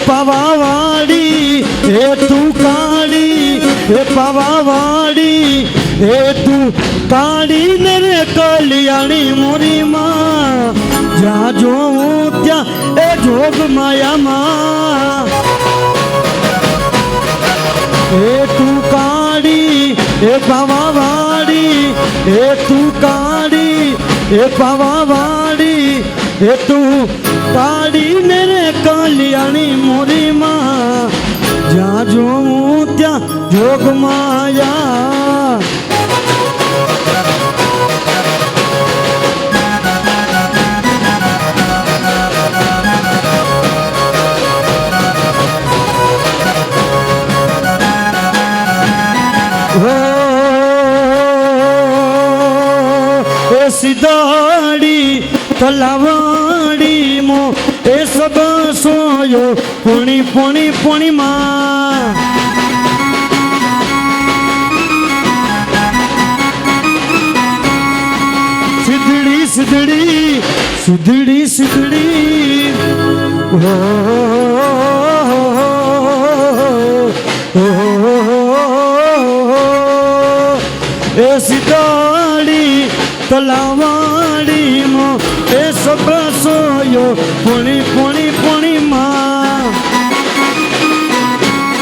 પાવાવાડી હે તું કાળી હે પાવાવાડી હે તું કાળી ને રે કલ્યાણી મોરી માં જ્યાં જોઉં ત્યાં એ જોગ માયામાં હે તું કાળી હે પાવાવાડી હે તું કાળી હે પાવાવાડી હે તું કાળી ને રે કલ્યાણી મોરી માં જ્યાં જોઉં ત્યાં જોગ માયા સિદાડી તલાવાડી મો એ સગસોયો પુણી પુણી પુણીમાં સિધડી સિધડી સિધડી સિધડી એ સિદાડી તલાવાડી મો એ સગસોયો પુણી પુણી